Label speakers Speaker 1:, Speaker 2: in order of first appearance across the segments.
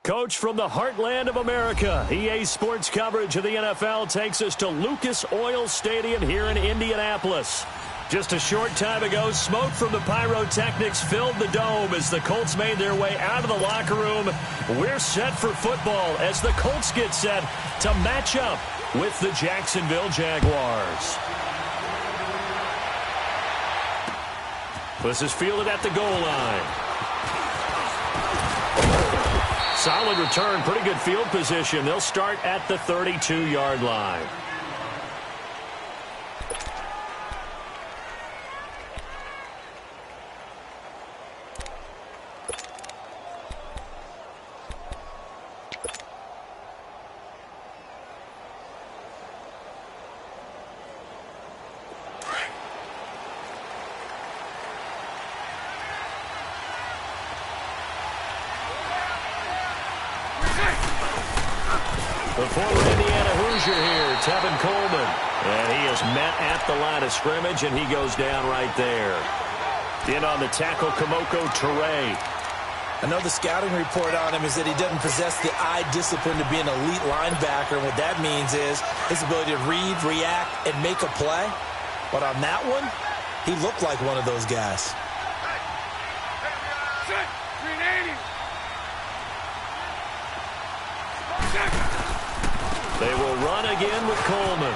Speaker 1: Coach from the heartland of America, EA Sports coverage of the NFL takes us to Lucas Oil Stadium here in Indianapolis. Just a short time ago, smoke from the pyrotechnics filled the dome as the Colts made their way out of the locker room. We're set for football as the Colts get set to match up with the Jacksonville Jaguars. This is fielded at the goal line. Solid return, pretty good field position. They'll start at the 32-yard line. The former Indiana Hoosier here, Tevin Coleman. And he is met at the line of scrimmage, and he goes down right there. In on the tackle, Kamoko Toure.
Speaker 2: I know the scouting report on him is that he doesn't possess the eye discipline to be an elite linebacker. And what that means is his ability to read, react, and make a play. But on that one, he looked like one of those guys.
Speaker 1: They will run again with Coleman.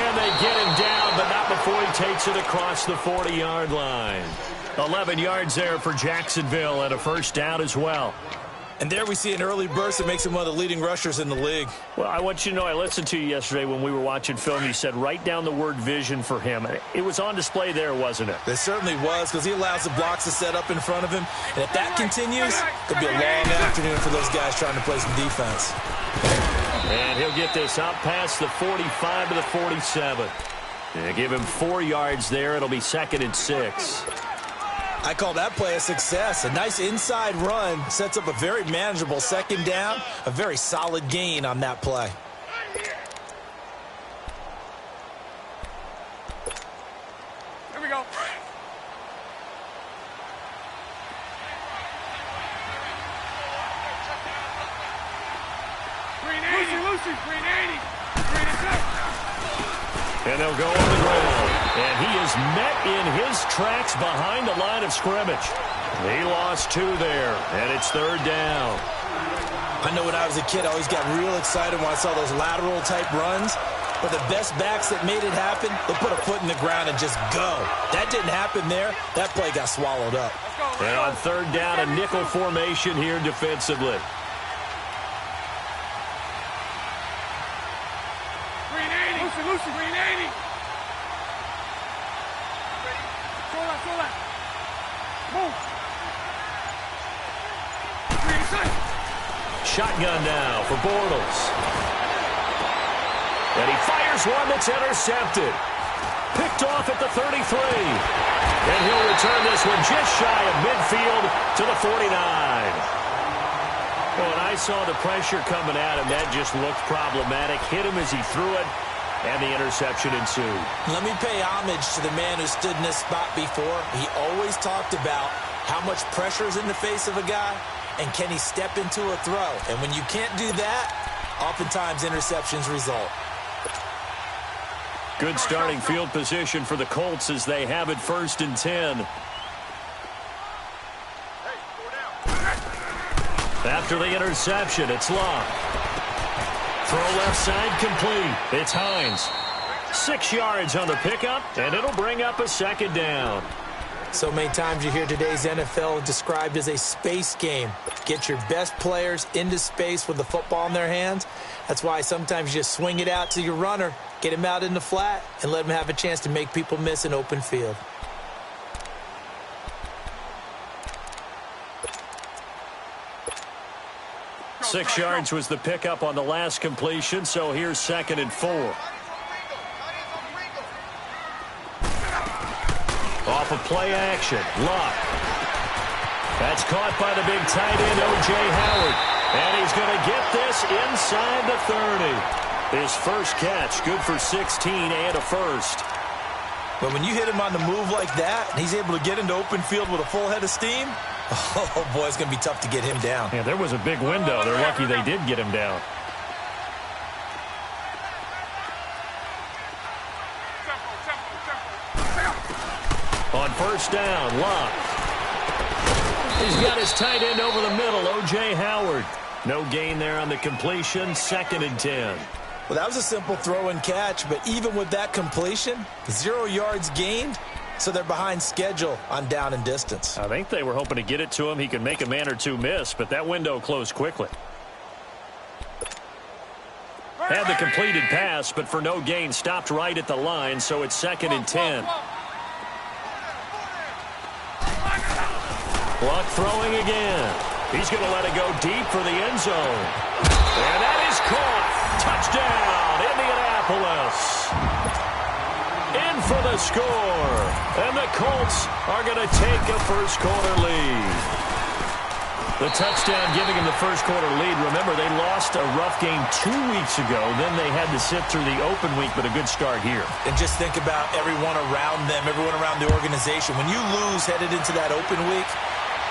Speaker 1: And they get him down, but not before he takes it across the 40-yard line. 11 yards there for Jacksonville and a first down as well.
Speaker 2: And there we see an early burst that makes him one of the leading rushers in the league.
Speaker 1: Well, I want you to know, I listened to you yesterday when we were watching film. You said write down the word vision for him. It was on display there, wasn't it?
Speaker 2: It certainly was, because he allows the blocks to set up in front of him. And if that continues, it could be a long afternoon for those guys trying to play some defense.
Speaker 1: And he'll get this out past the 45 to the 47. And give him 4 yards there. It'll be 2nd and 6.
Speaker 2: I call that play a success. A nice inside run sets up a very manageable second down. A very solid gain on that play.
Speaker 3: Here we go. Lucy, green 80.
Speaker 1: And they'll go on the ground. And he is met in his tracks behind the line of scrimmage. He lost 2 there, and it's 3rd down.
Speaker 2: I know when I was a kid, I always got real excited when I saw those lateral-type runs. But the best backs that made it happen, they'll put a foot in the ground and just go. That didn't happen there. That play got swallowed up.
Speaker 1: And on 3rd down, a nickel formation here defensively.
Speaker 3: Lucy, green 80. Sola. Move. Green side.
Speaker 1: Shotgun now for Bortles. And he fires one that's intercepted. Picked off at the 33. And he'll return this one just shy of midfield to the 49. Well, when I saw the pressure coming at him, that just looked problematic. Hit him as he threw it. And the interception ensued.
Speaker 2: Let me pay homage to the man who stood in this spot before. He always talked about how much pressure is in the face of a guy, and can he step into a throw. And when you can't do that, oftentimes interceptions result.
Speaker 1: Good starting field position for the Colts as they have it 1st and 10. After the interception, it's Love. Throw left side complete. It's Hines. 6 yards on the pickup, and it'll bring up a 2nd down.
Speaker 2: So many times you hear today's NFL described as a space game. Get your best players into space with the football in their hands. That's why sometimes you just swing it out to your runner, get him out in the flat, and let him have a chance to make people miss an open field.
Speaker 1: Six yards was the pickup on the last completion, so here's 2nd and 4. Off of play action, Luck. That's caught by the big tight end, O.J. Howard. And he's going to get this inside the 30. His first catch, good for 16 and a first.
Speaker 2: But when you hit him on the move like that, and he's able to get into open field with a full head of steam, Oh, boy, it's going to be tough to get him down.
Speaker 1: Yeah, there was a big window. They're lucky they did get him down. On first down, Locke. He's got his tight end over the middle, O.J. Howard. No gain there on the completion, 2nd and 10.
Speaker 2: Well, that was a simple throw and catch, but even with that completion, 0 yards gained, so they're behind schedule on down and distance.
Speaker 1: I think they were hoping to get it to him. He could make a man or two miss, but that window closed quickly. Had the completed pass, but for no gain, stopped right at the line, so it's 2nd and 10. Luck throwing again. He's going to let it go deep for the end zone. And that is caught. Touchdown, Indianapolis. In for the score. And the Colts are going to take a first-quarter lead. The touchdown giving him the first-quarter lead. Remember, they lost a rough game 2 weeks ago. Then they had to sit through the open week, but a good start here.
Speaker 2: And just think about everyone around them, everyone around the organization. When you lose headed into that open week,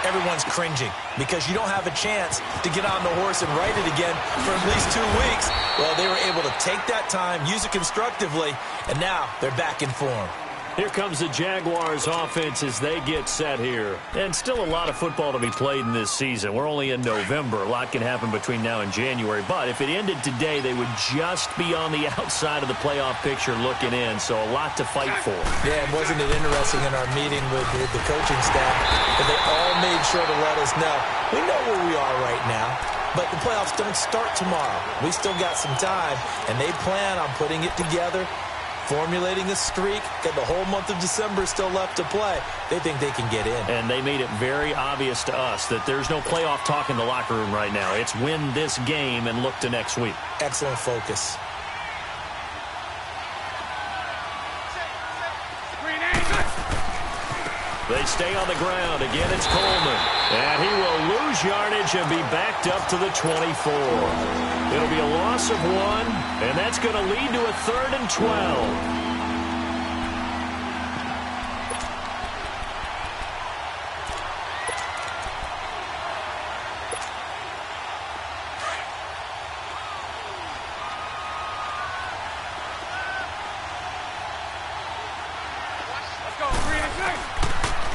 Speaker 2: everyone's cringing because you don't have a chance to get on the horse and ride it again for at least 2 weeks. Well, they were able to take that time, use it constructively, and now they're back in form.
Speaker 1: Here comes the Jaguars offense as they get set here. And still a lot of football to be played in this season. We're only in November. A lot can happen between now and January. But if it ended today, they would just be on the outside of the playoff picture looking in. So a lot to fight for.
Speaker 2: Yeah, and wasn't it interesting in our meeting with the coaching staff that they all made sure to let us know, we know where we are right now, but the playoffs don't start tomorrow. We still got some time, and they plan on putting it together, formulating a streak, got the whole month of December still left to play. They think they can get in.
Speaker 1: And they made it very obvious to us that there's no playoff talk in the locker room right now. It's win this game and look to next week.
Speaker 2: Excellent focus.
Speaker 1: They stay on the ground. Again, it's Coleman. And he will lose yardage and be backed up to the 24. It'll be a loss of 1, and that's going to lead to a 3rd and 12.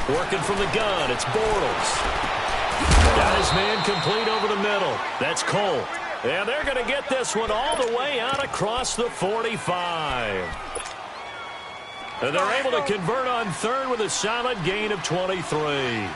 Speaker 1: Working from the gun, it's Bortles. Got his man complete over the middle. That's Cole. And they're going to get this one all the way out across the 45. And they're able to convert on 3rd with a solid gain of 23.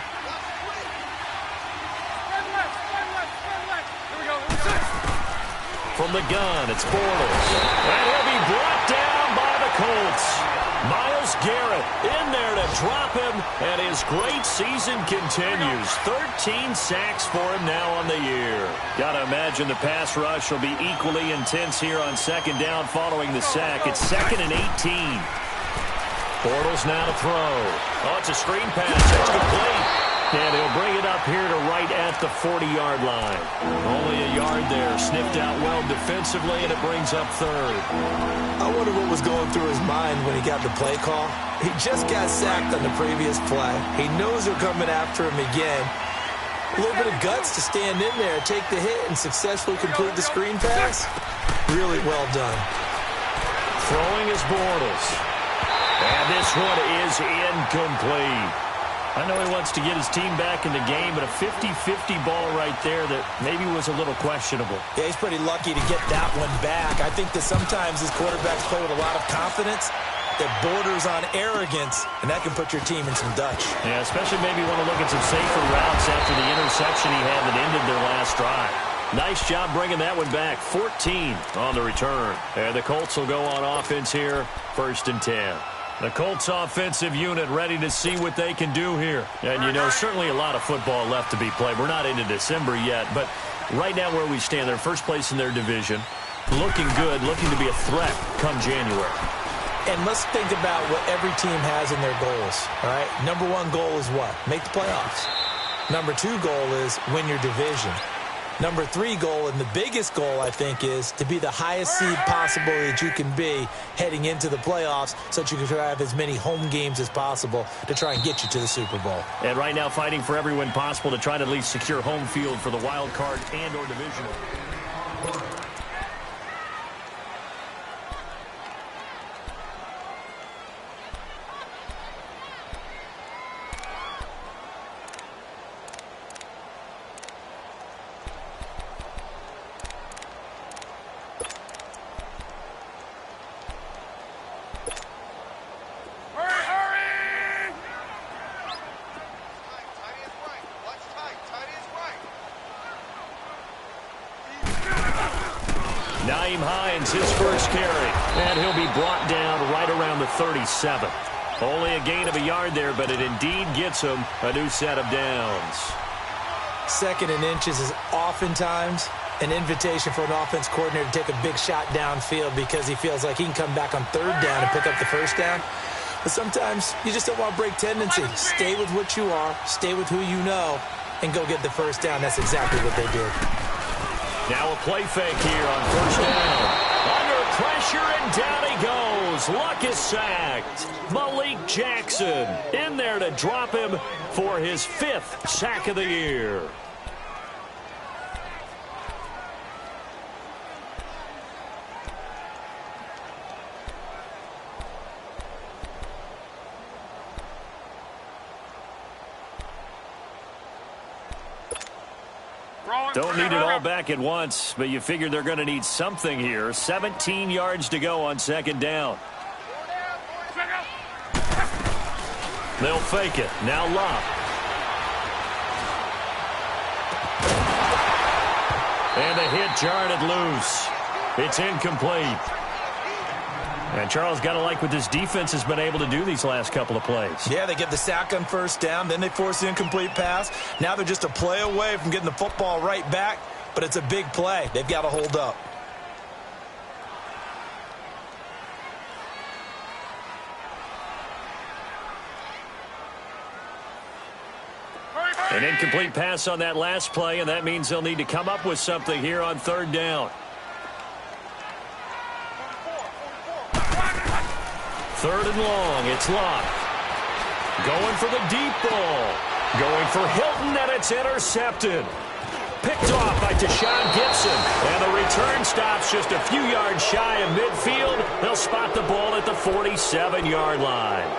Speaker 1: From the gun, it's Bortles. And he'll be brought down by the Colts. Myles Garrett in there to drop him, and his great season continues. 13 sacks for him now on the year. Got to imagine the pass rush will be equally intense here on 2nd down following the sack. It's 2nd and 18. Bortles now to throw. Oh, it's a screen pass. It's complete. And he'll bring it up here to right at the 40-yard line. Only a yard there. Sniffed out well defensively, and it brings up 3rd.
Speaker 2: I wonder what was going through his mind when he got the play call. He just got sacked on the previous play. He knows they're coming after him again. A little bit of guts to stand in there, take the hit, and successfully complete the screen pass. Really well done.
Speaker 1: Throwing is Bortles. And this one is incomplete. I know he wants to get his team back in the game, but a 50-50 ball right there that maybe was a little questionable.
Speaker 2: Yeah, he's pretty lucky to get that one back. I think that sometimes his quarterbacks play with a lot of confidence that borders on arrogance, and that can put your team in some Dutch.
Speaker 1: Yeah, especially maybe want to look at some safer routes after the interception he had that ended their last drive. Nice job bringing that one back. 14 on the return. And the Colts will go on offense here, 1st and 10. The Colts offensive unit ready to see what they can do here. And, you know, certainly a lot of football left to be played. We're not into December yet, but right now where we stand, they're first place in their division. Looking good, looking to be a threat come January.
Speaker 2: And let's think about what every team has in their goals, all right? Number 1 goal is what? Make the playoffs. Number 2 goal is win your division. Number 3 goal, and the biggest goal, I think, is to be the highest seed possible that you can be heading into the playoffs so that you can have as many home games as possible to try and get you to the Super Bowl.
Speaker 1: And right now fighting for every win possible to try to at least secure home field for the wild card and or divisional. His first carry, and he'll be brought down right around the 37. Only a gain of a yard there, but it indeed gets him a new set of downs.
Speaker 2: 2nd and inches is oftentimes an invitation for an offense coordinator to take a big shot downfield because he feels like he can come back on 3rd down and pick up the 1st down. But sometimes you just don't want to break tendency. Stay with what you are, stay with who you know, and go get the 1st down. That's exactly what they did.
Speaker 1: Now a play fake here on 1st down. Under pressure, and down he goes. Luck is sacked. Malik Jackson in there to drop him for his 5th sack of the year. Don't need it all back at once, but you figure they're going to need something here. 17 yards to go on 2nd down. They'll fake it. Now Locke. And the hit jarred it loose. It's incomplete. And Charles, got to like what this defense has been able to do these last couple of plays.
Speaker 2: Yeah, they get the sack on 1st down, then they force the incomplete pass. Now they're just a play away from getting the football right back, but it's a big play. They've got to hold up.
Speaker 1: An incomplete pass on that last play, and that means they'll need to come up with something here on 3rd down. 3rd and long, it's Locke. Going for the deep ball. Going for Hilton, and it's intercepted. Picked off by Deshaun Gibson. And the return stops just a few yards shy of midfield. They'll spot the ball at the 47-yard line.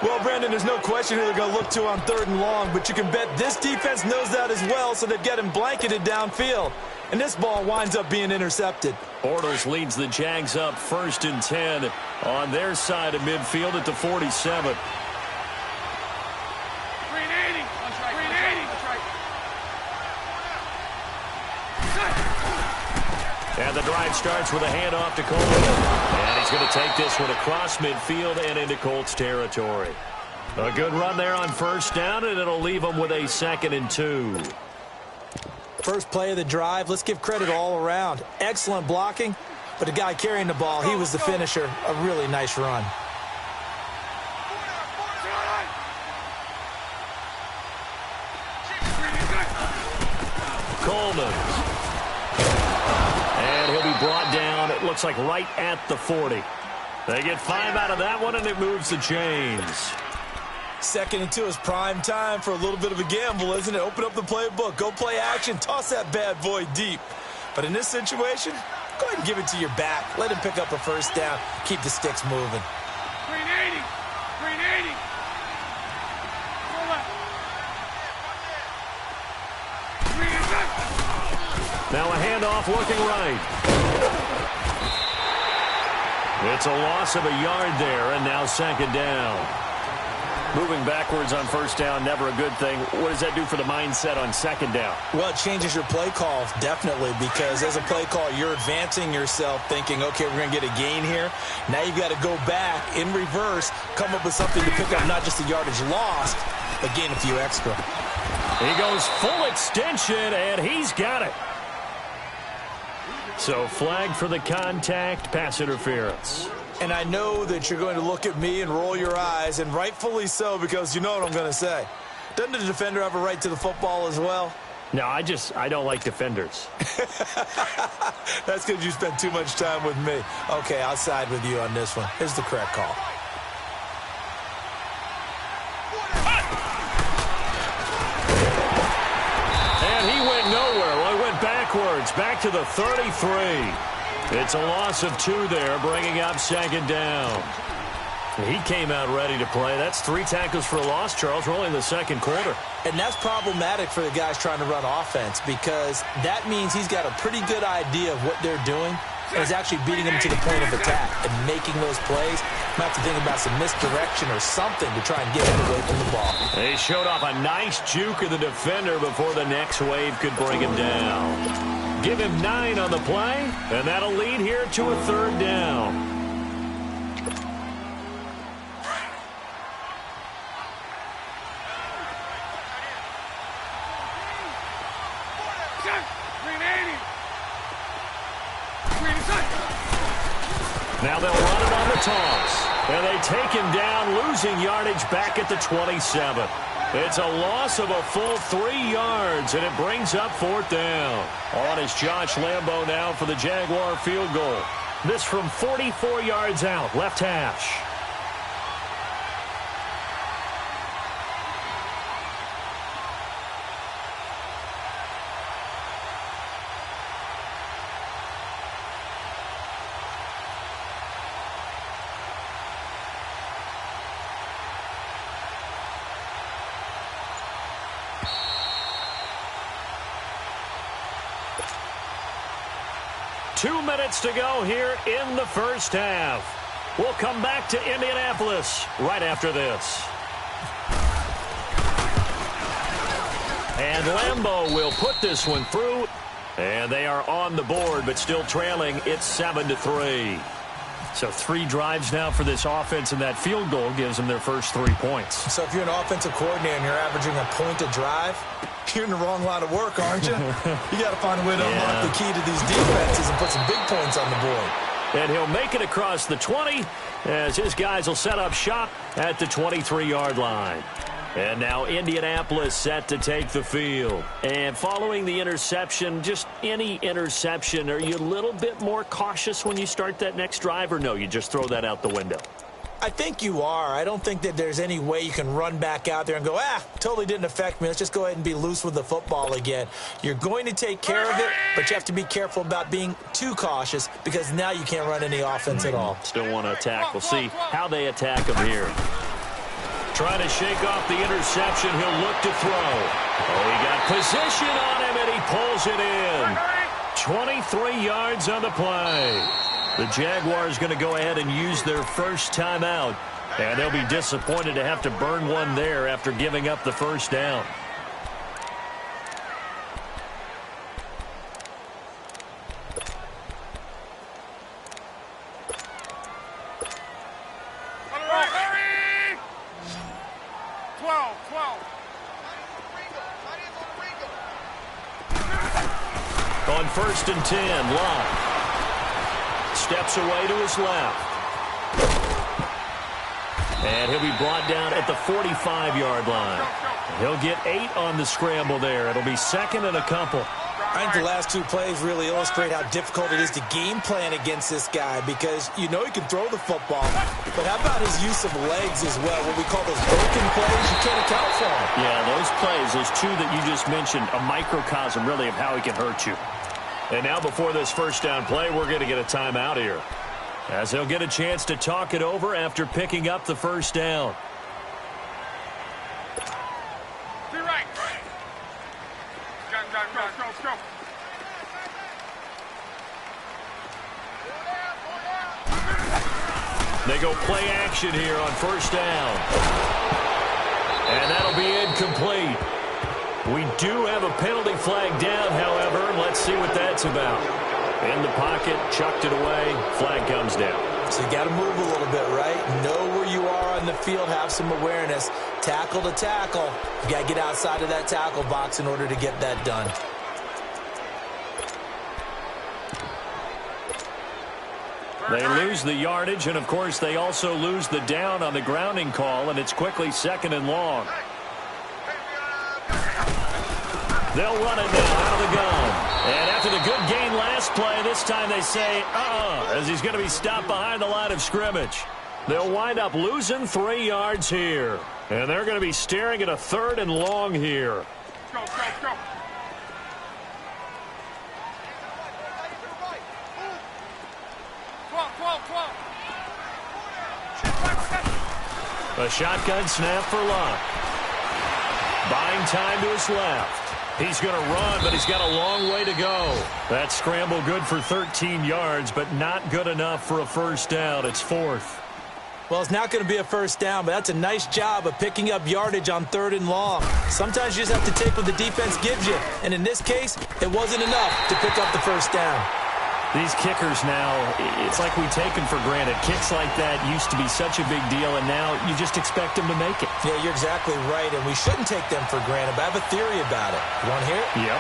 Speaker 2: Well, Brandon, there's no question who they're going to look to on 3rd and long, but you can bet this defense knows that as well, so they get him blanketed downfield. And this ball winds up being intercepted.
Speaker 1: Bortles leads the Jags up 1st and 10 on their side of midfield at the 47. And the drive starts with a handoff to Coleman. And he's going to take this one across midfield and into Colts territory. A good run there on 1st down, and it'll leave them with a 2nd and 2.
Speaker 2: First play of the drive, let's give credit all around. Excellent blocking, but the guy carrying the ball, he was the finisher. A really nice run.
Speaker 1: Coleman. And he'll be brought down, it looks like right at the 40. They get 5 out of that one, and it moves the chains.
Speaker 2: 2nd and 2 is prime time for a little bit of a gamble, isn't it? Open up the playbook, go play action, toss that bad boy deep. But in this situation, go ahead and give it to your back. Let him pick up a 1st down, keep the sticks moving.
Speaker 3: 380. 380.
Speaker 1: Now a handoff looking right. It's a loss of a yard there, and now 2nd down. Moving backwards on 1st down, never a good thing. What does that do for the mindset on 2nd down?
Speaker 2: Well, it changes your play call, definitely, because as a play call, you're advancing yourself thinking, okay, we're going to get a gain here. Now you've got to go back in reverse, come up with something to pick up not just the yardage lost, but gain a few extra.
Speaker 1: He goes full extension, and he's got it. So flag for the contact, pass interference.
Speaker 2: And I know that you're going to look at me and roll your eyes, and rightfully so, because you know what I'm going to say. Doesn't the defender have a right to the football as well?
Speaker 1: No, I don't like defenders.
Speaker 2: That's because you spent too much time with me. Okay, I'll side with you on this one. Here's the correct call.
Speaker 1: And he went nowhere. Well, he went backwards, back to the 33. It's a loss of 2 there, bringing up second down. He came out ready to play. That's 3 tackles for a loss, Charles. We're only in the second quarter.
Speaker 2: And that's problematic for the guys trying to run offense because that means he's got a pretty good idea of what they're doing and is actually beating them to the point of attack and making those plays. Might have to think about some misdirection or something to try and get him away from the ball.
Speaker 1: They showed off a nice juke of the defender before the next wave could bring him down. Give him 9 on the play, and that'll lead here to a 3rd down. Now they'll run it on the toss. And they take him down, losing yardage back at the 27. It's a loss of a full 3 yards, and it brings up 4th down. On is Josh Lambo now for the Jaguar field goal. This from 44 yards out, left hash. Two minutes to go here in the first half. We'll come back to Indianapolis right after this. And Lambo will put this one through. And they are on the board, but still trailing. It's 7-3. So 3 drives now for this offense, and that field goal gives them their first 3 points.
Speaker 2: So if you're an offensive coordinator and you're averaging a point a drive, you're in the wrong line of work, aren't you? You got to find a way to unlock the key to these defenses and put some big points on the board.
Speaker 1: And he'll make it across the 20 as his guys will set up shop at the 23-yard line. And now Indianapolis set to take the field. And following the interception, just any interception, are you a little bit more cautious when you start that next drive, or no, you just throw that out the window?
Speaker 2: I think you are. I don't think that there's any way you can run back out there and go, totally didn't affect me. Let's just go ahead and be loose with the football again. You're going to take care of it, but you have to be careful about being too cautious because now you can't run any offense at all.
Speaker 1: Still want to attack. We'll see how they attack him here. Trying to shake off the interception. He'll look to throw. Oh, he got position on him, and he pulls it in. 23 yards on the play. The Jaguars going to go ahead and use their first timeout, and they'll be disappointed to have to burn one there after giving up the first down. On 1st and 10, Locke steps away to his left. And he'll be brought down at the 45-yard line. He'll get 8 on the scramble there. It'll be 2nd and a couple.
Speaker 2: I think the last 2 plays really illustrate how difficult it is to game plan against this guy because you know he can throw the football. But how about his use of legs as well? What we call those broken plays, you can't account for them.
Speaker 1: Yeah, those plays, those 2 that you just mentioned, a microcosm really of how he can hurt you. And now before this first down play, we're going to get a timeout here, as they'll get a chance to talk it over after picking up the first down.
Speaker 3: Be right. Go.
Speaker 1: They go play action here on 1st down. And that'll be incomplete. We do have a penalty flag down, however. Let's see what that's about. In the pocket, chucked it away, flag comes down.
Speaker 2: So you got to move a little bit, right? Know where you are on the field, have some awareness. Tackle to tackle. You got to get outside of that tackle box in order to get that done.
Speaker 1: They lose the yardage, and, of course, they also lose the down on the grounding call, and it's quickly 2nd and long. They'll run it now out of the gun. And after the good gain last play, this time they say, as he's going to be stopped behind the line of scrimmage. They'll wind up losing 3 yards here. And they're going to be staring at a 3rd and long here.
Speaker 3: Go, go, go.
Speaker 1: A shotgun snap for Luck. Buying time to his left. He's going to run, but he's got a long way to go. That scramble good for 13 yards, but not good enough for a first down. It's 4th.
Speaker 2: Well, it's not going to be a first down, but that's a nice job of picking up yardage on 3rd and long. Sometimes you just have to take what the defense gives you, and in this case, it wasn't enough to pick up the first down.
Speaker 1: These kickers now, it's like we take them for granted. Kicks like that used to be such a big deal, and now you just expect them to make it.
Speaker 2: Yeah, you're exactly right, and we shouldn't take them for granted, but I have a theory about it. You want to hear it?
Speaker 1: Yep.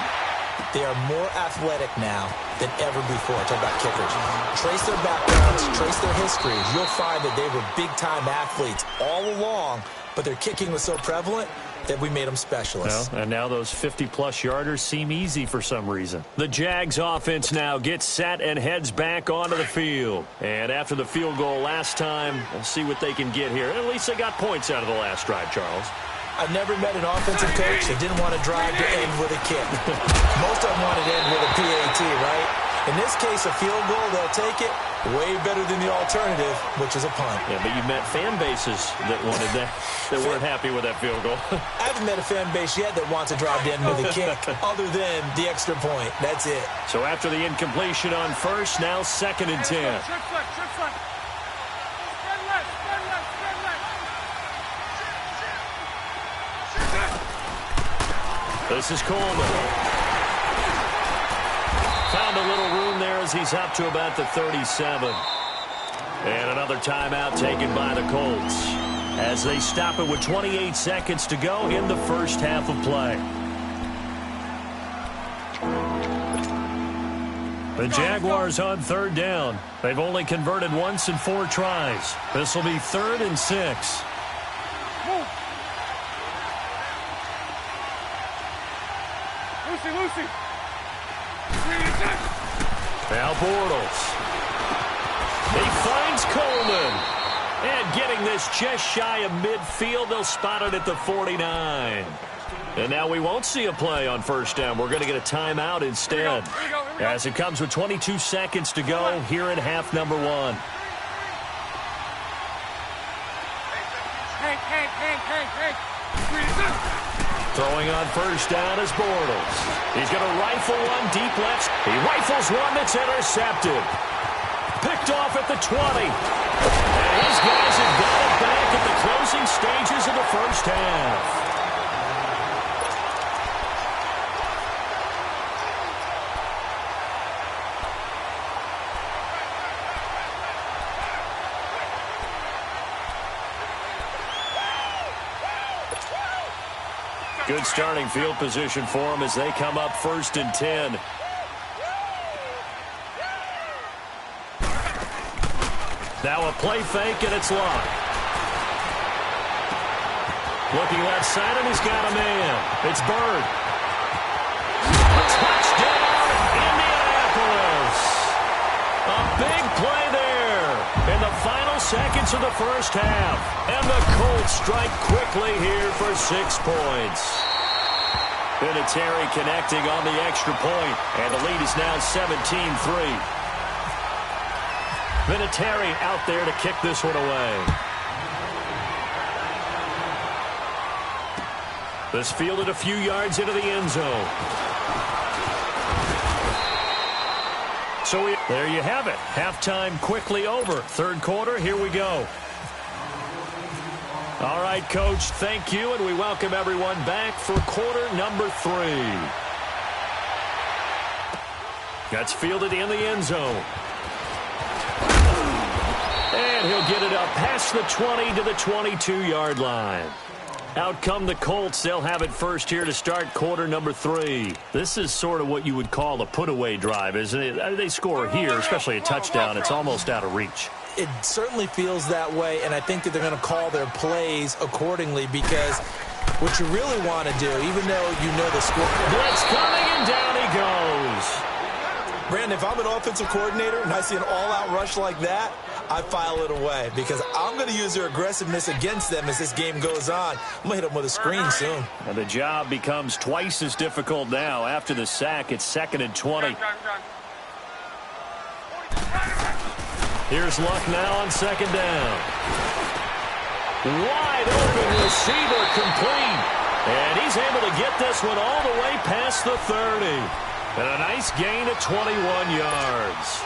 Speaker 2: They are more athletic now than ever before. Talk about kickers. Trace their backgrounds, trace their histories. You'll find that they were big-time athletes all along, but their kicking was so prevalent that we made them specialists.
Speaker 1: Well, and now those 50-plus yarders seem easy for some reason. The Jags offense now gets set and heads back onto the field. And after the field goal last time, we'll see what they can get here. At least they got points out of the last drive, Charles.
Speaker 2: I've never met an offensive coach that didn't want to drive to end with a kick. Most of them wanted to end with a PAT, right? In this case, a field goal, they'll take it. Way better than the alternative, which is a punt.
Speaker 1: Yeah, but you met fan bases that wanted that, that weren't happy with that field goal.
Speaker 2: I haven't met a fan base yet that wants to drive to end with a kick, other than the extra point. That's it.
Speaker 1: So after the incompletion on first, now 2nd and 10.
Speaker 3: Shift left, shift left. Spread left, spread left, spread left.
Speaker 1: This is Coleman. Found a little room there as he's up to about the 37. And another timeout taken by the Colts as they stop it with 28 seconds to go in the first half of play. The Jaguars on 3rd down. They've only converted once in 4 tries. This will be 3rd and 6.
Speaker 3: Move. Lucy.
Speaker 1: Now Bortles. He finds Coleman. And getting this just shy of midfield, they'll spot it at the 49. And now we won't see a play on first down. We're going to get a timeout instead.
Speaker 3: Here we go.
Speaker 1: As it comes with 22 seconds to go here in half number 1. Throwing on first down is Bortles. He's going to rifle one deep left. He rifles one that's intercepted. Picked off at the 20. And his guys have got it back at the closing stages of the first half. Good starting field position for them as they come up 1st and 10. Now a play fake, and it's Luck. Looking left side, and he's got a man. It's Bird. Touchdown, Indianapolis. A big play there in the final seconds of the first half. And the Colts strike quickly here for 6 points. Vinatieri connecting on the extra point, and the lead is now 17-3. Vinatieri out there to kick this one away. This fielded a few yards into the end zone. So there you have it. Halftime quickly over. 3rd quarter, here we go. All right, Coach, thank you, and we welcome everyone back for quarter number 3. That's fielded in the end zone. And he'll get it up past the 20 to the 22-yard line. Out come the Colts. They'll have it first here to start quarter number 3. This is sort of what you would call a put-away drive, isn't it? They score here, especially a touchdown. It's almost out of reach.
Speaker 2: It certainly feels that way, and I think that they're going to call their plays accordingly because what you really want to do, even though you know the score.
Speaker 1: Blitz coming, and down he goes.
Speaker 2: Brandon, if I'm an offensive coordinator and I see an all-out rush like that, I file it away because I'm going to use their aggressiveness against them as this game goes on. I'm going to hit them with a screen soon.
Speaker 1: And the job becomes twice as difficult now. After the sack, it's 2nd and 20. Here's Luck now on 2nd down. Wide open receiver complete. And he's able to get this one all the way past the 30. And a nice gain of 21 yards.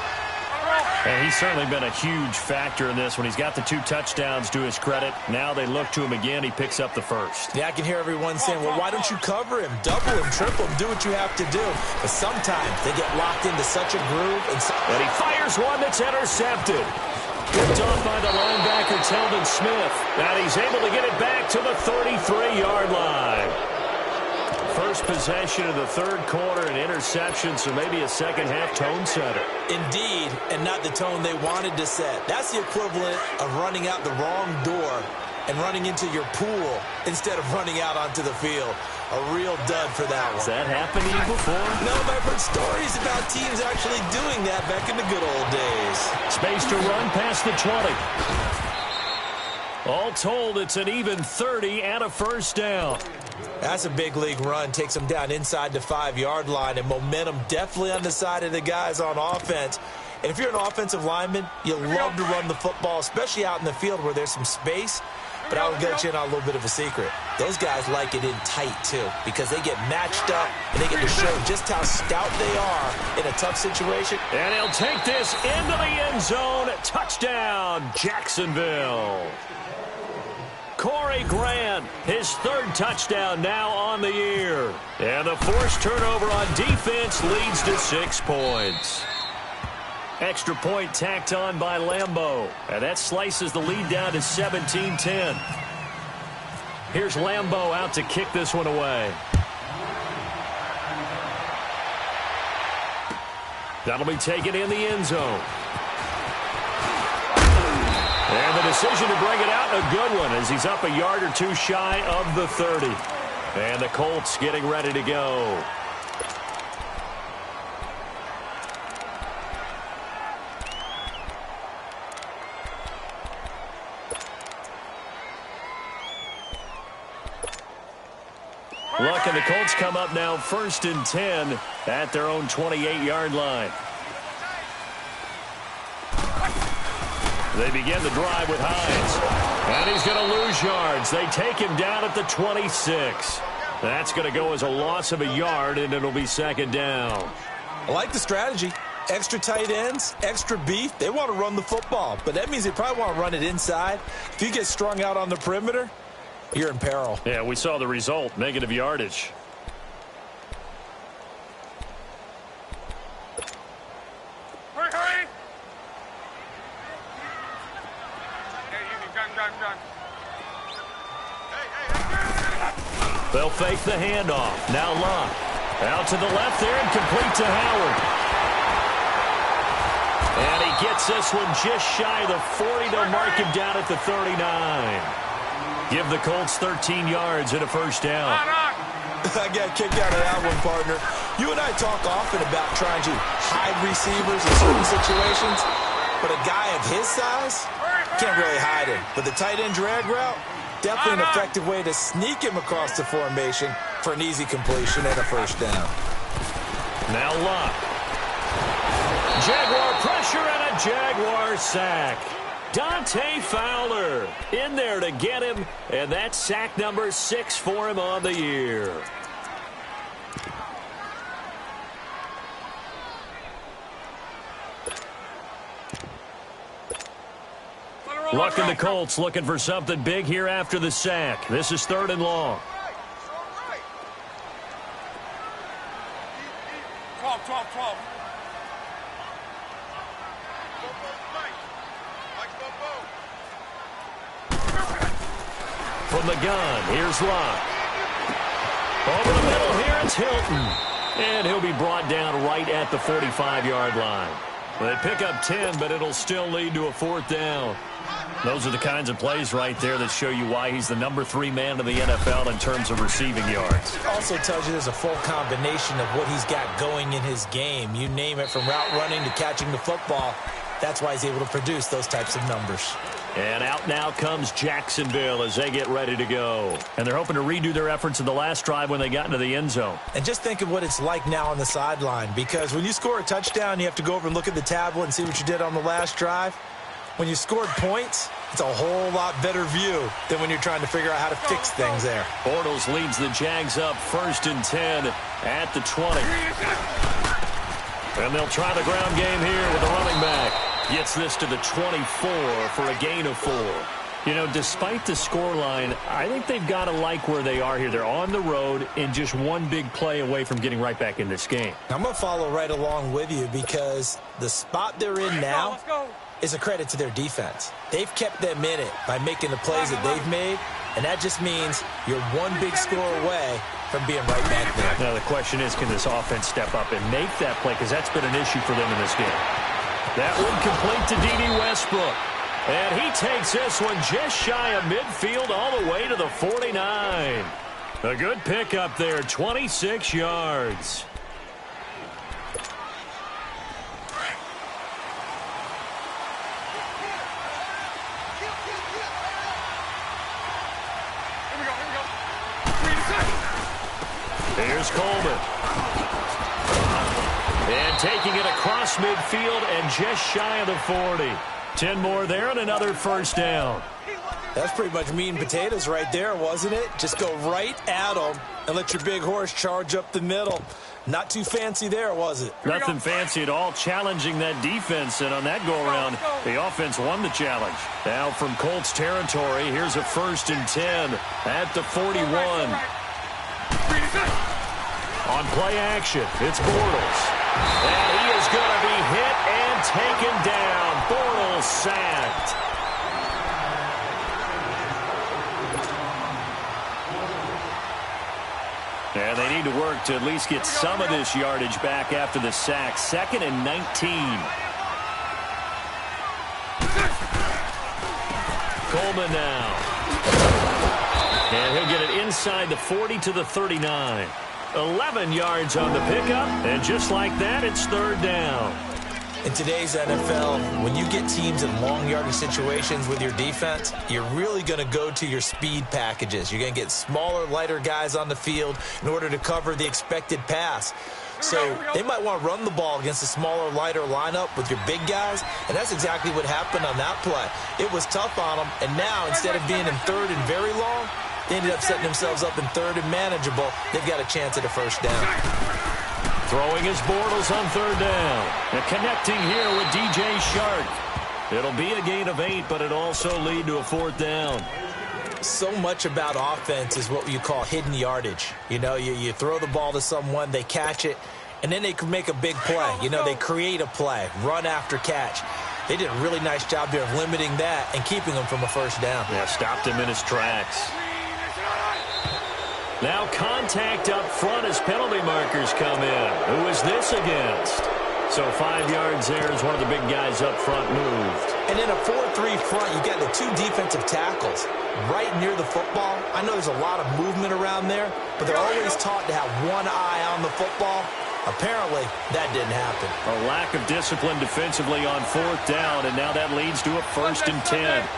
Speaker 1: And he's certainly been a huge factor in this when he's got the 2 touchdowns to his credit. Now they look to him again. He picks up the first.
Speaker 2: Yeah, I can hear everyone saying, well, why don't you cover him? Double him, triple him, do what you have to do. But sometimes they get locked into such a groove.
Speaker 1: And he fires one that's intercepted. Picked off by the linebacker, Telvin Smith. And he's able to get it back to the 33-yard line. First possession of the 3rd quarter, an interception, so maybe a second-half tone setter.
Speaker 2: Indeed, and not the tone they wanted to set. That's the equivalent of running out the wrong door and running into your pool instead of running out onto the field. A real dud for that one.
Speaker 1: Has that happened to you before?
Speaker 2: No, but I've heard stories about teams actually doing that back in the good old days.
Speaker 1: Space to run past the 20. All told, it's an even 30 and a first down.
Speaker 2: That's a big league run. Takes them down inside the 5-yard line, and momentum definitely on the side of the guys on offense. And if you're an offensive lineman, you love to run the football, especially out in the field where there's some space. But I will let you in on a little bit of a secret. Those guys like it in tight, too, because they get matched up and they get to show just how stout they are in a tough situation.
Speaker 1: And he'll take this into the end zone. Touchdown, Jacksonville. Corey Grant, his 3rd touchdown now on the year. And the forced turnover on defense leads to 6 points. Extra point tacked on by Lambeau. And that slices the lead down to 17-10. Here's Lambeau out to kick this one away. That'll be taken in the end zone. And the decision to bring it out, a good one, as he's up a yard or 2 shy of the 30. And the Colts getting ready to go. Luck and the Colts come up now 1st and 10 at their own 28-yard line. They begin the drive with Hines. And he's going to lose yards. They take him down at the 26. That's going to go as a loss of a yard, and it'll be 2nd down.
Speaker 2: I like the strategy. Extra tight ends, extra beef. They want to run the football, but that means they probably want to run it inside. If you get strung out on the perimeter, you're in peril.
Speaker 1: Yeah, we saw the result, negative yardage.
Speaker 3: Hurry! Gun.
Speaker 1: They'll fake the handoff. Now Luck. Out to the left there and complete to Howard. And he gets this one just shy of the 40. They'll mark him down at the 39. Give the Colts 13 yards and a first down.
Speaker 2: I got a kick out of that one, partner. You and I talk often about trying to hide receivers in certain situations, but a guy of his size can't really hide him. But the tight end drag route, definitely an effective way to sneak him across the formation for an easy completion and a first down.
Speaker 1: Now Luck. Jaguar pressure and a Jaguar sack. Dante Fowler in there to get him, and that's sack number 6 for him on the year. Luck and the Colts looking for something big here after the sack. This is 3rd and long.
Speaker 3: 12.
Speaker 1: From the gun, here's Luck. Over the middle here, it's Hilton. And he'll be brought down right at the 45-yard line. They pick up 10, but it'll still lead to a 4th down. Those are the kinds of plays right there that show you why he's the number 3 man in the NFL in terms of receiving yards.
Speaker 2: It also tells you there's a full combination of what he's got going in his game. You name it, from route running to catching the football. That's why he's able to produce those types of numbers.
Speaker 1: And out now comes Jacksonville as they get ready to go. And they're hoping to redo their efforts in the last drive when they got into the end zone.
Speaker 2: And just think of what it's like now on the sideline, because when you score a touchdown, you have to go over and look at the tablet and see what you did on the last drive. When you scored points, it's a whole lot better view than when you're trying to figure out how to fix things there.
Speaker 1: Bortles leads the Jags up 1st and 10 at the 20. And they'll try the ground game here with the running back. Gets this to the 24 for a gain of 4. You know, despite the scoreline, I think they've got to like where they are here. They're on the road and just one big play away from getting right back in this game.
Speaker 2: I'm going to follow right along with you, because the spot they're in now is a credit to their defense. They've kept them in it by making the plays that they've made, and that just means you're one big score away from being right back there.
Speaker 1: Now the question is, can this offense step up and make that play? Because that's been an issue for them in this game. That one complete to D.D. Westbrook. And he takes this one just shy of midfield all the way to the 49. A good pickup there, 26 yards. Here's Coleman. And taking it across midfield and just shy of the 40. 10 more there and another 1st down.
Speaker 2: That's pretty much meat and potatoes right there, wasn't it? Just go right at them and let your big horse charge up the middle. Not too fancy there, was it?
Speaker 1: Nothing fancy at all, challenging that defense, and on that go-around, the offense won the challenge. Now from Colts territory, here's a 1st and 10 at the 41. On play action, it's Bortles. And he is going to be hit and taken down. Bortles sacked. And they need to work to at least get some of this yardage back after the sack. 2nd and 19. Coleman now. And he'll get it inside the 40 to the 39. 11 yards on the pickup, and just like that, it's 3rd down.
Speaker 2: In today's NFL, when you get teams in long yardage situations with your defense, you're really going to go to your speed packages. You're going to get smaller, lighter guys on the field in order to cover the expected pass. So they might want to run the ball against a smaller, lighter lineup with your big guys, and that's exactly what happened on that play. It was tough on them, and now instead of being in 3rd and very long, they ended up setting themselves up in 3rd and manageable. They've got a chance at a 1st down.
Speaker 1: Throwing his Bortles on 3rd down. And connecting here with DJ Shark. It'll be a gain of 8, but it'll also lead to a 4th down.
Speaker 2: So much about offense is what you call hidden yardage. You know, you throw the ball to someone, they catch it, and then they can make a big play. You know, they create a play, run after catch. They did a really nice job there of limiting that and keeping him from a 1st down.
Speaker 1: Yeah, stopped him in his tracks. Now contact up front as penalty markers come in. Who is this against? So 5 yards there as one of the big guys up front moved.
Speaker 2: And in a 4-3 front, you got the 2 defensive tackles right near the football. I know there's a lot of movement around there, but they're always taught to have one eye on the football. Apparently, that didn't happen.
Speaker 1: A lack of discipline defensively on 4th down, and now that leads to a 1st and 10.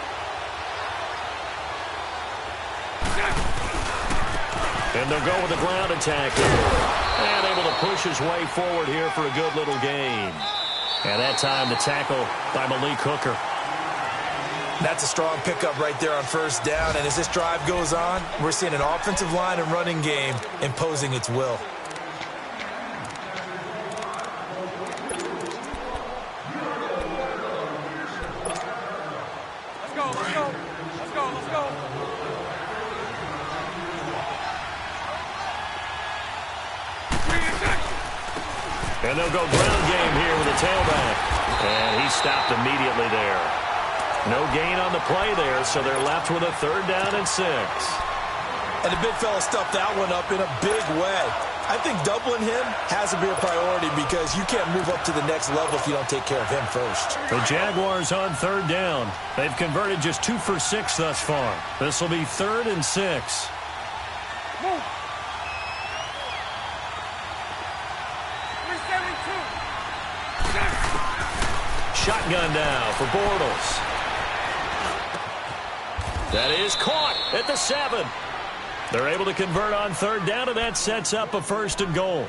Speaker 1: And they'll go with a ground attack here. And able to push his way forward here for a good little gain. And that time the tackle by Malik Hooker.
Speaker 2: That's a strong pickup right there on 1st down. And as this drive goes on, we're seeing an offensive line and running game imposing its will.
Speaker 3: Let's go, let's go. Let's go, let's go.
Speaker 1: And they'll go ground game here with a tailback. And he stopped immediately there. No gain on the play there, so they're left with a 3rd down and 6.
Speaker 2: And the big fella stuffed that one up in a big way. I think doubling him has to be a priority because you can't move up to the next level if you don't take care of him first.
Speaker 1: The Jaguars on third down. They've converted just 2 for 6 thus far. This will be 3rd and 6.
Speaker 3: Move. 372.
Speaker 1: Shotgun now for Bortles. That is caught at the 7. They're able to convert on third down, and that sets up a 1st and goal.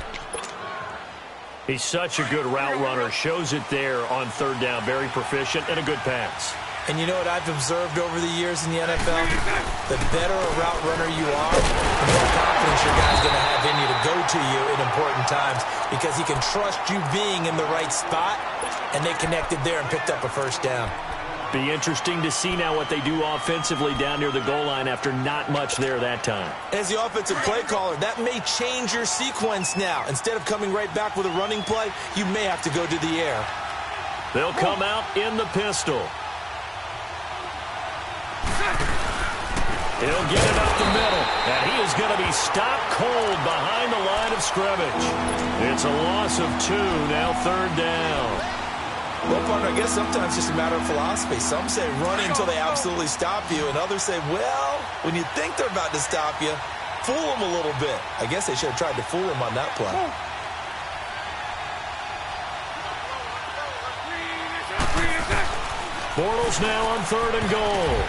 Speaker 1: He's such a good route runner. Shows it there on third down. Very proficient and a good pass.
Speaker 2: And you know what I've observed over the years in the NFL? The better a route runner you are, the more confidence your guy's going to have in you to go to you in important times because he can trust you being in the right spot, and they connected there and picked up a 1st down.
Speaker 1: Be interesting to see now what they do offensively down near the goal line after not much there that time.
Speaker 2: As the offensive play caller, that may change your sequence now. Instead of coming right back with a running play, you may have to go to the air.
Speaker 1: They'll come out in the pistol. He'll get it up the middle, and he is going to be stopped cold behind the line of scrimmage. It's a loss of 2, now 3rd down.
Speaker 2: Well, partner, I guess sometimes it's just a matter of philosophy. Some say run until they absolutely stop you, and others say, well, when you think they're about to stop you, fool them a little bit. I guess they should have tried to fool him on that play.
Speaker 1: Bortles now on 3rd and goal.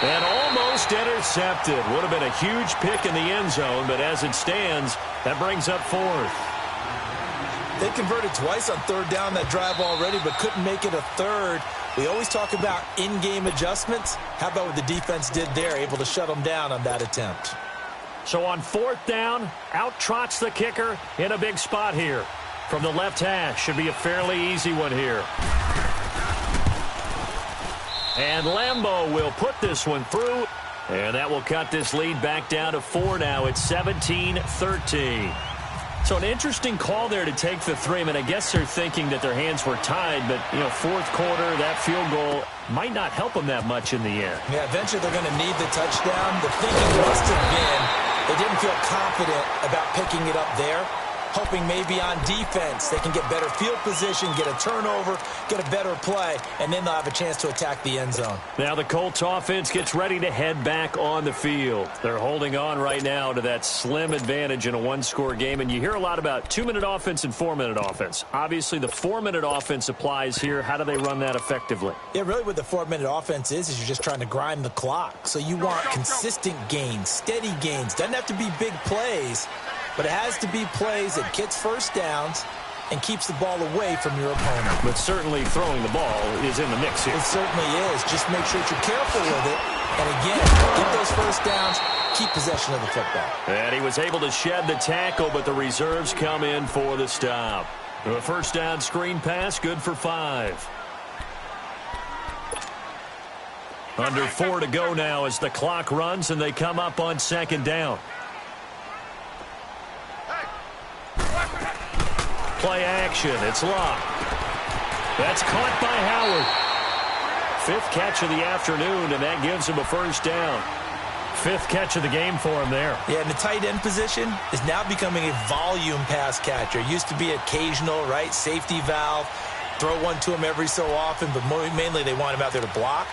Speaker 1: And almost intercepted. Would have been a huge pick in the end zone, but as it stands, that brings up 4th.
Speaker 2: They converted twice on third down that drive already, but couldn't make it a 3rd. We always talk about in-game adjustments. How about what the defense did there, able to shut them down on that attempt?
Speaker 1: So on 4th down, out trots the kicker in a big spot here. From the left hash, should be a fairly easy one here. And Lambeau will put this one through, and that will cut this lead back down to 4 now. It's 17-13. So an interesting call there to take the 3. I mean, I guess they're thinking that their hands were tied, but, you know, 4th quarter, that field goal might not help them that much in the end.
Speaker 2: Yeah, eventually they're going to need the touchdown. The thinking must have been they didn't feel confident about picking it up there, hoping maybe on defense they can get better field position, get a turnover, get a better play, and then they'll have a chance to attack the end zone.
Speaker 1: Now the Colts offense gets ready to head back on the field. They're holding on right now to that slim advantage in a 1-score game, and you hear a lot about 2-minute offense and 4-minute offense. Obviously the 4-minute offense applies here. How do they run that effectively?
Speaker 2: Yeah, really what the 4-minute offense is you're just trying to grind the clock. So you want consistent gains, steady gains. Doesn't have to be big plays, but it has to be plays that gets 1st downs and keeps the ball away from your opponent.
Speaker 1: But certainly throwing the ball is in the mix here.
Speaker 2: It certainly is. Just make sure that you're careful with it. And again, get those 1st downs, keep possession of the football.
Speaker 1: And he was able to shed the tackle, but the reserves come in for the stop. A 1st down screen pass, good for 5. Under 4 to go now as the clock runs, and they come up on 2nd down. Play action. It's locked. That's caught by Howard. 5th catch of the afternoon, and that gives him a 1st down. 5th catch of the game for him there.
Speaker 2: Yeah, and the tight end position is now becoming a volume pass catcher. Used to be occasional, right? Safety valve. Throw one to him every so often, but mainly they want him out there to block.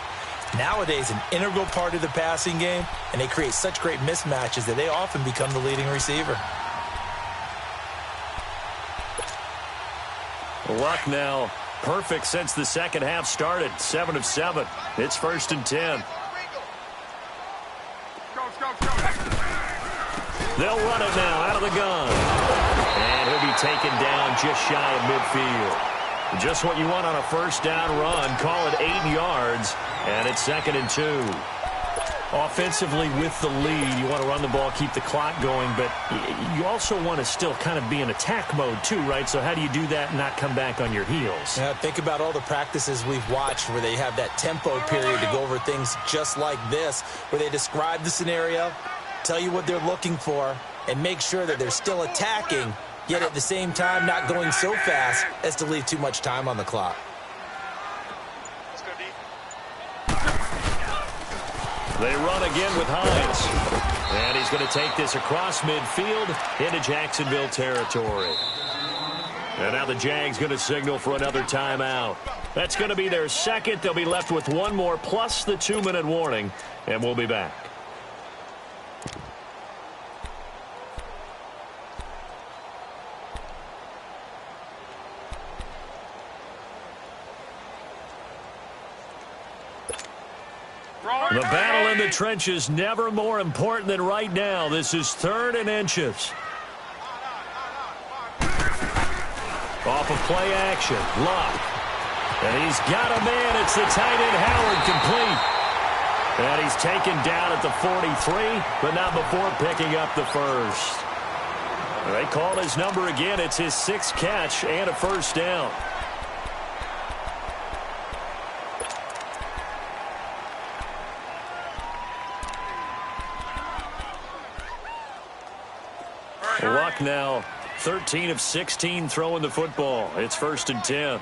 Speaker 2: Nowadays, an integral part of the passing game, and they create such great mismatches that they often become the leading receiver.
Speaker 1: Luck now perfect since the second half started. 7 of 7. It's 1st and 10. They'll run it now out of the gun. And he'll be taken down just shy of midfield. Just what you want on a 1st down run. Call it 8 yards. And it's 2nd and 2. Offensively with the lead, you want to run the ball, keep the clock going, but you also want to still kind of be in attack mode too, right? So how do you do that and not come back on your heels?
Speaker 2: Yeah, think about all the practices we've watched where they have that tempo period to go over things just like this, where they describe the scenario, tell you what they're looking for, and make sure that they're still attacking, yet at the same time not going so fast as to leave too much time on the clock.
Speaker 1: They run again with Hines. And he's going to take this across midfield into Jacksonville territory. And now the Jags going to signal for another timeout. That's going to be their second. They'll be left with one more plus the 2-minute warning, and we'll be back. The battle in the trenches never more important than right now. This is 3rd and inches. Off of play action. Luck. And he's got a man. It's the tight end Howard complete. And he's taken down at the 43, but not before picking up the first. They call his number again. It's his 6th catch and a first down. Luck now 13 of 16 throwing the football. It's 1st and 10.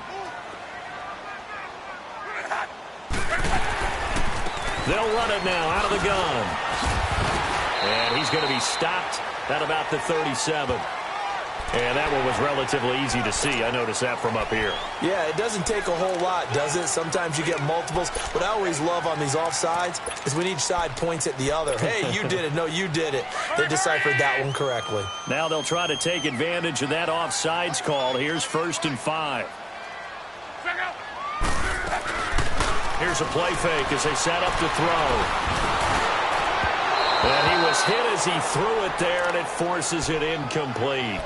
Speaker 1: They'll run it now out of the gun. And he's going to be stopped at about the 37. And that one was relatively easy to see. I noticed that from up here.
Speaker 2: Yeah, it doesn't take a whole lot, does it? Sometimes you get multiples. What I always love on these offsides is when each side points at the other. Hey, you did it. No, you did it. They deciphered that one correctly.
Speaker 1: Now they'll try to take advantage of that offsides call. Here's 1st and 5. Here's a play fake as they set up to throw. And he was hit as he threw it there, and it forces it incomplete.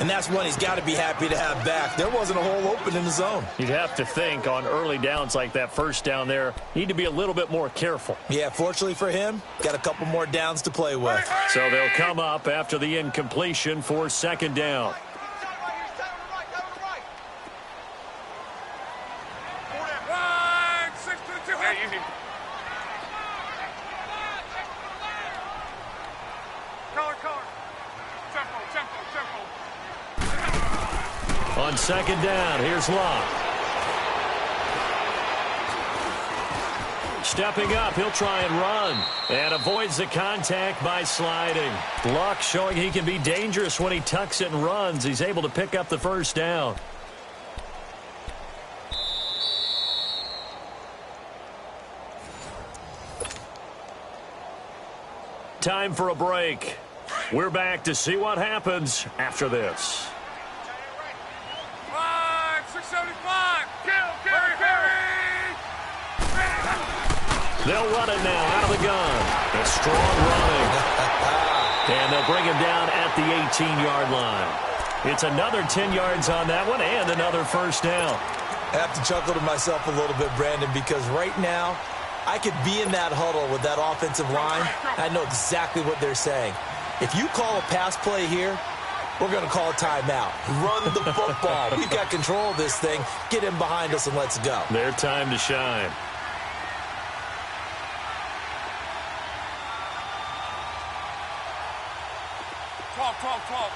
Speaker 2: And that's one he's got to be happy to have back. There wasn't a hole open in the zone.
Speaker 1: You'd have to think on early downs like that first down there, need to be a little bit more careful.
Speaker 2: Yeah, fortunately for him, got a couple more downs to play with.
Speaker 1: So they'll come up after the incompletion for 2nd down. On 2nd down, here's Luck. Stepping up, he'll try and run. And avoids the contact by sliding. Luck showing he can be dangerous when he tucks it and runs. He's able to pick up the first down. Time for a break. We're back to see what happens after this.
Speaker 3: 675. Carry.
Speaker 1: They'll run it now out of the gun. A strong running. And they'll bring him down at the 18-yard line. It's another 10 yards on that one and another first down.
Speaker 2: I have to chuckle to myself a little bit, Brandon, because right now I could be in that huddle with that offensive line. I know exactly what they're saying. If you call a pass play here, we're going to call a timeout. Run the football. We've got control of this thing. Get him behind us and let's go.
Speaker 1: Their time to shine.
Speaker 3: Talk.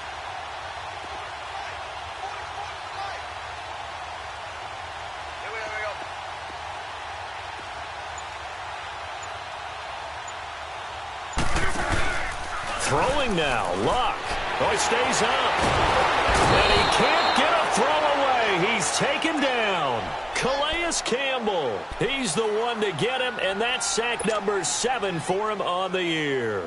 Speaker 1: Throwing now, Luck. Oh, he stays up. And he can't get a throw away. He's taken down. Calais Campbell. He's the one to get him, and that's sack number 7 for him on the year.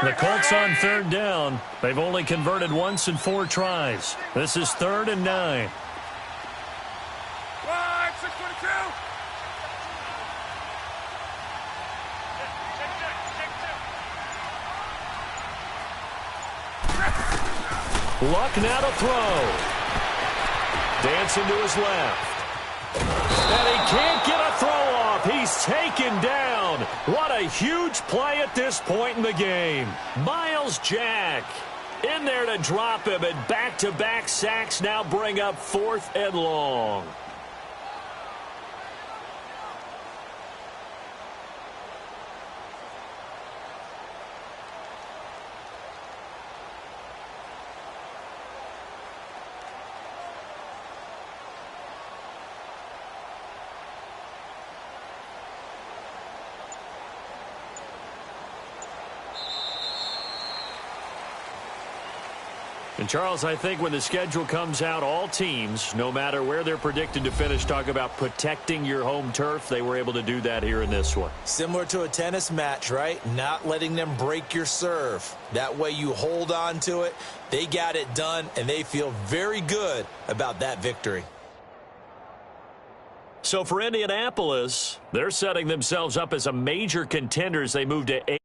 Speaker 1: The Colts on 3rd down. They've only converted once in 4 tries. This is 3rd and 9.
Speaker 3: 622.
Speaker 1: Luck now to throw. Dancing to his left. And he can't get a throw off. He's taken down. What a huge play at this point in the game. Miles Jack in there to drop him, and back-to-back sacks now bring up 4th and long. And, Charles, I think when the schedule comes out, all teams, no matter where they're predicted to finish, talk about protecting your home turf. They were able to do that here in this one.
Speaker 2: Similar to a tennis match, right? Not letting them break your serve. That way you hold on to it. They got it done, and they feel very good about that victory. So
Speaker 1: for Indianapolis, they're setting themselves up as a major contender as they move to 8.